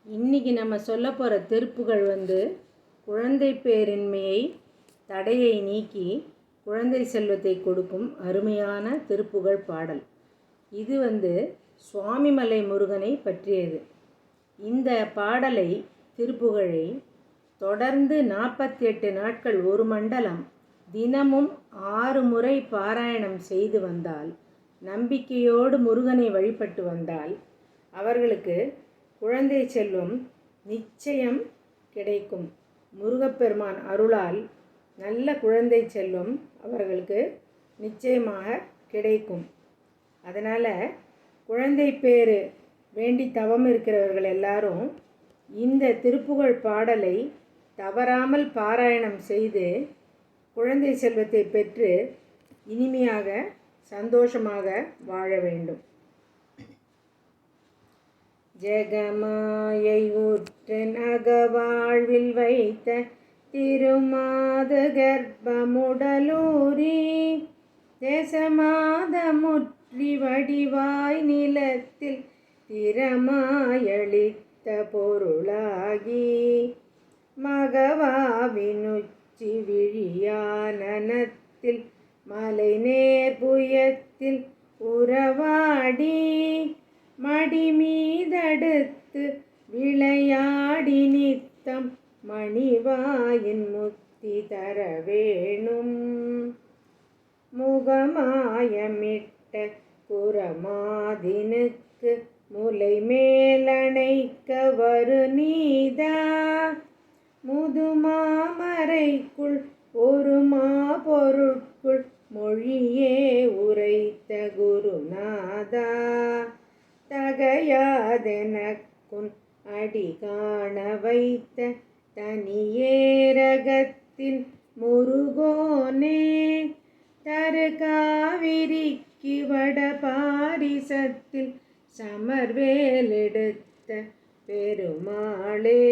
இன்றைக்கி நம்ம சொல்ல போகிற திருப்புகள் குழந்தை பேரின்மையை தடையை நீக்கி குழந்தை செல்வத்தை கொடுக்கும் அருமையான திருப்புகழ் பாடல். இது சுவாமிமலை முருகனை பற்றியது. இந்த பாடலை திருப்புகழை தொடர்ந்து 48 நாட்கள் ஒரு மண்டலம் தினமும் 6 முறை பாராயணம் செய்து வந்தால், நம்பிக்கையோடு முருகனை வழிபட்டு வந்தால் அவர்களுக்கு குழந்தை செல்வம் நிச்சயம் கிடைக்கும். முருகப்பெருமான் அருளால் நல்ல குழந்தை செல்வம் அவர்களுக்கு நிச்சயமாக கிடைக்கும். அதனால் குழந்தை பேறு வேண்டி தவம் இருக்கிறவர்கள் எல்லாரும் இந்த திருப்புகழ் பாடலை தவறாமல் பாராயணம் செய்து குழந்தை செல்வத்தை பெற்று இனிமையாக சந்தோஷமாக வாழ வேண்டும். ஜெகமாயை ஊற்றன் அகவாழ்வில் வைத்த திருமாது கர்ப்பமுடலூரி தேசமாத முற்றி வடிவாய் நிலத்தில் திறமாயளித்த பொருளாகி மகவாவினுச்சி விழியானத்தில் மலை நேர்புயத்தில் உறவாடி மடி மீதடுத்து விளையாடி நித்தம் மணிவாயின் முத்தி தர வேணும். முகமாயமிட்ட குரமாதினுக்கு முலை மேலணைக்க வரு நீதா முதுமாமரைக்குள் ஒரு மாபொருட்குள் மொழியே உரைத்த குருநாதா தகையாதெனக்குன் அடி காண வைத்த தனியேரகத்தின் முருகோனே தரு காவிரிக்கு வட பாரிசத்தில் சமர்வேலெடுத்த பெருமாளே.